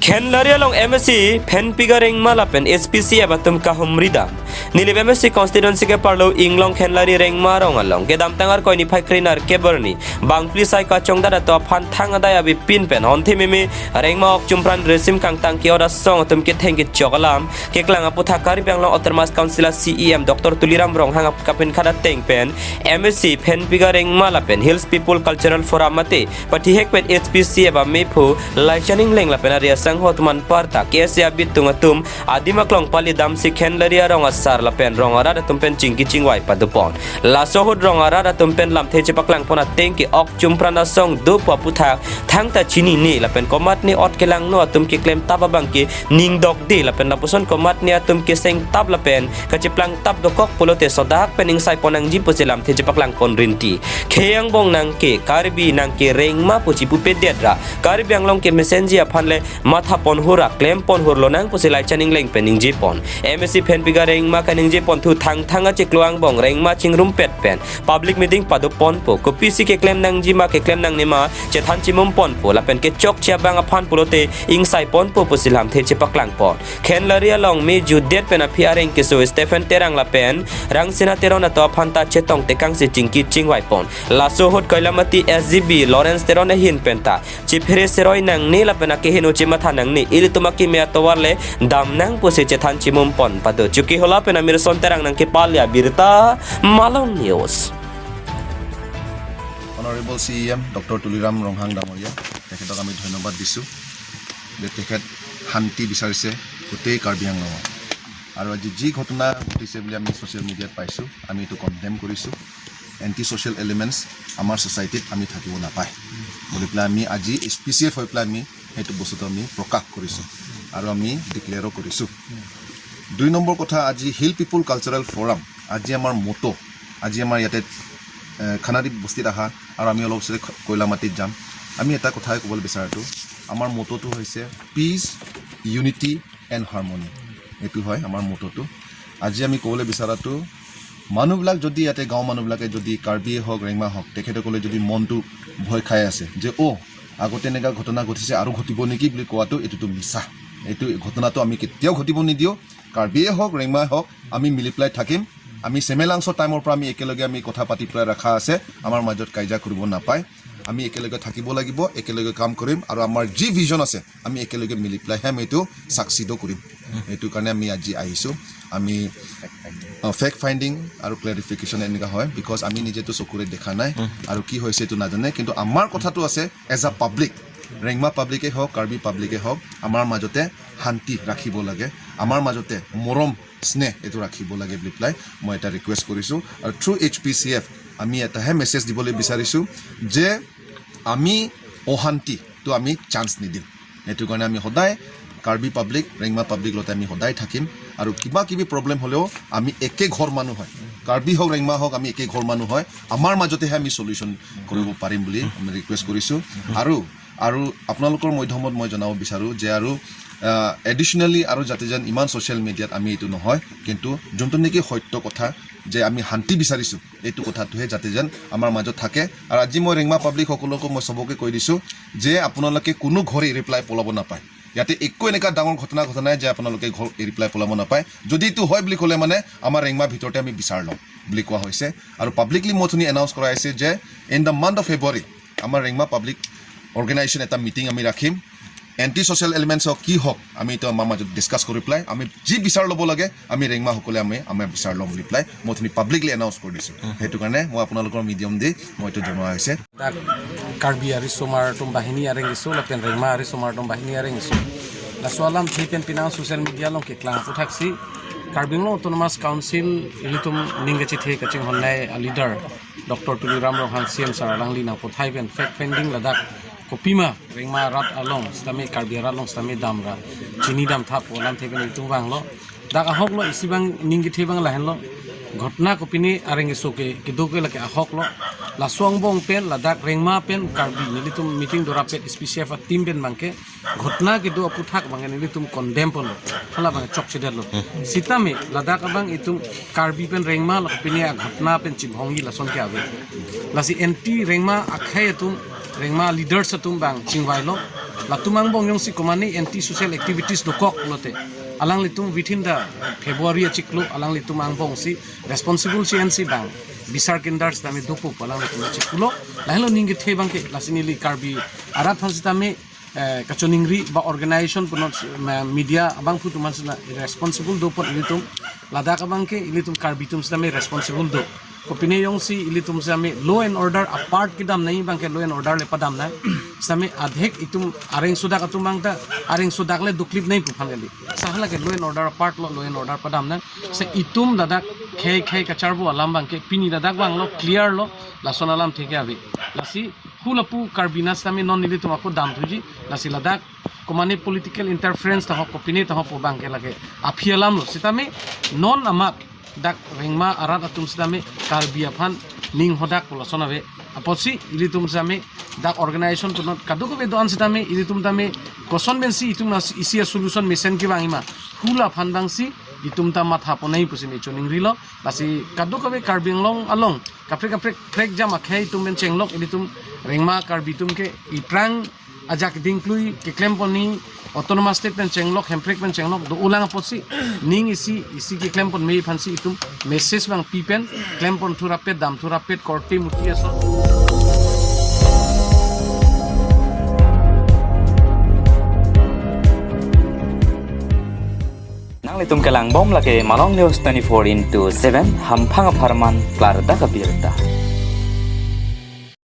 Ken laria long MSC pen pigaring malapen SPC abatum kahumrida. Nilib MSC constituency ke parlo inglong ken lari reng marong along. Kedam tangar koi ni pakrinar keberni. Bang plisai ka chongda to pan tanga daya bi pin pen honti mimi reng ma ok jumpran resim kang tang ki ora song tum ki thengi chokalam. Ke klang aputha karibyang long otermas councilor CEM Dr. Tuliram rong hang kapin kada teng pen MSC pen pigaring malapen Hills People Cultural Forum mate. Pati hek pen SPC aba mepu laichaning leng la penaria sang hotman parta kesia bitung atum adimaklong pali dam si ken laria rong asar la pen rong ara tumpen chingki chingwai padupon la sohud rong ara tumpen lam theche paklang pona tengki ok chumprana song do paputha thangta chini ni la pen komat ni ot kelang no atum ki klem tababang ki ning dok de la pen lapuson komat ni atum ki seng tab la pen kachiplang tab do kok polote sodak pening sai ponang ji pusilam theche paklang kon rinti kheyang bong nang ke karbi nang ke rengma puchi pupe dedra karbi anglong ke messenger phanle matha pon hura claim pon hurlo nang pusilai chaning leng pening jepon MSC pen piga reng ma kaning jepon thu thang chikluang bong reng ma chingrum pet pen public meeting padu pon po ko PC ke claim nang jima ke claim nang nima che than chimum pon po la pen ke chok chia bang aphan pulote ing sai pon po pusilam the che paklang pon ken laria long me ju det pen apia reng ke so Stephen terang la pen rang sina terona to phanta che tong te kang se chingki chingwai pon la so hot kailamati SGB Lawrence terona hin penta chiphere seroi nang ni la pen ke hinu chima thanang ni ili tumaki me atwarle dam nang pose che than chimum pon padu chuki hola pen amir son terang nang ke palya birta Malong News Honorable CEM Dr. Tuliram Ronghang Damoria তেখেতক আমি ধন্যবাদ দিছো যে তেখেত শান্তি বিচাৰিছে গোটেই কাৰ্বি আংলঙত আৰু আজি যি ঘটনা ঘটিছে বুলি আমি সোশ্যাল মিডিয়াত পাইছো আমি এটো কনডেম কৰিছো এন্টি সোশ্যাল এলিমেন্টস আমাৰ সোসাইটিত আমি থাকিব নাপায় বুলি প্লা আমি আজি স্পেচিয়েল হৈ প্লা আমি এটো বস্তুটো আমি প্ৰকাশ কৰিছো আৰু আমি ডিক্লেয়াৰ কৰিছো দুই নম্বৰ কথা আজি হিল পিপল কালচাৰেল ফৰাম আজি আমাৰ মোটো আজি আমাৰ ইয়াতে খানাদি বস্তিত আহা আৰু আমি অলপ সে কয়লামাটিত যাম আমি এটা কথাই ক'বলৈ বিচাৰটো আমাৰ মোটোটো হৈছে পিস ইউনিটি এণ্ড হাৰমনি এটো হয় আমাৰ মোটোটো আজি আমি ক'বলৈ বিচাৰাটো মানুহবিলাক যদি ইয়াতে গাঁও মানুহবিলাকে যদি কাৰ্বি হওক ৰেংমা হওক তেখেতসকলে যদি মনটো ভয় খাই আছে যে আগতে এনেকা ঘটনা ঘটিছে আৰু ঘটিব নেকি বুলি কোৱাটো এটোটো মিছা এটো ঘটনাটো আমি কেতিয়াও ঘটিব নিদিও কাৰ্বিয়ে হওক ৰেংমা হওক আমি মিলি প্লাই থাকিম আমি সেমেলাংছৰ টাইমৰ পৰা আমি একেলগে আমি কথা পাতি প্লাই ৰাখা আছে আমাৰ মাজত কাইজা কৰিব নাপায় আমি একেলগে থাকিব লাগিব একেলগে কাম কৰিম আৰু আমাৰ যি ভিজন আছে আমি একেলগে মিলি প্লাই হেম এটো সাকসিদ কৰিম এটো কাৰণে আমি আজি আহিছো আমি ফেক্ট ফাইন্ডিং আৰু ক্লাৰিফিকেশন এনেকা হয় বিকজ আমি নিজেটো চকুৰে দেখা নাই আৰু কি হৈছে এটো নাজানে কিন্তু আমাৰ কথাটো আছে এজ আ পাব্লিক ৰেংমা পাব্লিকে হওক কাৰ্বি পাব্লিকে হওক আমাৰ মাজতে শান্তি ৰাখিব লাগে আমাৰ মাজতে মৰম স্নেহ এটো ৰাখিব লাগে বুলি প্লাই মই এটা ৰিকুৱেষ্ট কৰিছো আৰু থ্ৰু HPCF আমি এটা হে মেছেজ দিবলৈ বিচাৰিছো যে আমি অশান্তি তো আমি চান্স নিদিম এটো কাৰণে আমি সদায় কাৰ্বি পাব্লিক ৰেংমা পাব্লিক লতে আমি সদায় থাকিম আৰু কিবা কিবি প্ৰবলেম হলেও আমি একে ঘৰ মানুহ হয় কাৰ্বি হওক ৰেংমা হওক আমি একে ঘৰ মানুহ হয় আমাৰ মাজতে আমি সলিউশন কৰিব পাৰিম বুলি আমি ৰিকুৱেষ্ট কৰিছো আৰু আপোনালোকৰ মাধ্যমত মই জনাব বিচাৰো যে আৰু এডিশনালি আৰু যাতে যেন ইমান সোশ্যাল মিডিয়াত আমি এটো নহয় কিন্তু যোনটো নেকি সত্য কথা যে আমি শান্তি বিচাৰিছো এটো কথাটোহে যাতে যেন আমাৰ মাজত থাকে আৰু আজি মই ৰেংমা পাব্লিক সকলোকে মই সবকে কৈ দিছো যে আপোনালোকে কোনো ঘৰে ৰিপ্লাই পলাব নাপায় ইয়াতে একো এনেকা ডাঙৰ ঘটনা নাই যে আপোনালোকে ঘৰ ৰিপ্লাই পলাব নাপায় যদি এটো হয় বুলি ক'লে মানে আমাৰ ৰেংমা ভিতৰতে আমি বিচাৰ লম বুলি কোৱা হৈছে আৰু পাব্লিকলি মথনি এনাউন্স কৰা হৈছে যে ইন দা মান্থ অফ ফেব্ৰুৱাৰী আমাৰ ৰেংমা পাব্লিক অৰ্গানাইজেশ্যন এটা মিটিং আমি ৰাখিম এন্টি সোশ্যাল এলিমেন্টছ কি হওক আমি তো আমাৰ মাজত ডিসকাস কৰি প্লাই আমি যি বিচাৰ ল'ব লাগে আমি ৰেংমা সকলে আমি বিচাৰ ল'ম বুলি প্লাই মথনি পাব্লিকলি এনাউন্স কৰি দিছো হেতু কাৰণে মই আপোনালোকৰ মিডিয়াম দি মইটো জনোৱা হৈছে কাৰ্বি আৰু সোমাৰটম বাহিনী আৰেঙিছো লপেন ৰেংমা আৰু সোমাৰটম বাহিনী আৰেঙিছো লাসৱালাম থিপেন পিনা সোশ্যাল মিডিয়া লং কে ক্লাং পুথাকসি কাৰ্বিংলো অটোনমাস কাউন্সিল ইলিতুম নিংগেচি থে কাচিং হন্নাই লিডাৰ ডক্টৰ তুলিৰাম ৰহান CM সাৰালাংলি না পথাইবেন ফেক ফাইন্ডিং লাদাক kopima ringma rat along stame karbiara long stame damra chini dam thap olam theben itu banglo dak ahok lo isibang ningi thebang lahen lo ঘটনা kopini arenge soke kidoke lake ahok lo la suang bong pen la dak ringma pen karbi nilitum meeting dora pet SPCF team ben bangke ঘটনা kido aputhak bangen nilitum condemn pon lo hala bang chok cheder lo sitame la dak abang itum karbi pen ringma lo kopini ঘটনা pen chibhongi la son ke ave la si anti ringma akhai tum ringma leaders atum bang chingwai lo latumang bong yung si kumani anti social activities dokok lote alang litum within the February chiklo alang litum ang bong si responsible CNC bang bisar kindars dami dopo alang litum chiklo lahilo ninggit he bang ke lasinili karbi arat hansitame kachoningri ba organization puno media abang putu mansna responsible do pon ilitum ladak abang ke ilitum karbitum same responsible do kopine yong si ilitum same law and order apart kidam nahi bang ke law and order le padam na same adhek itum areng sudak atum bang ta areng sudak le duklip nahi pufan gali sahla ke law and order apart law and order padam na se itum dadak khei kacharbu alam bang ke pini dadak bang lo clear lo lason alam theke abi lasi hulapu karbina same non ilitum ako dam thuji lasi ladak komane political interference ta hok opinion ta hok bang ke lage aphialam lo sitame non amak dak rengma arat atum sidame karbi aphan ning hodak polasonabe aposi ilitum same dak organization punot kaduko be doan sidame ilitum tame koson bensi itum isia solution mission ki bangima hula phan bangsi itum ta matha ponai pusini choning rilo lasi kaduko be karbing long along kapre frek jam akhai tum ben chenglok ilitum rengma karbitum ke iprang ajak dingklui ke klemponi autonomous state pen chenglok hemprek pen chenglok do ulang aposi ning isi ki klempon mei phansi itum message bang pipen klempon thurapet dam thurapet korti muti aso nang litum kelang bom lake malong news 24/7 hampang aparman klar da kabirta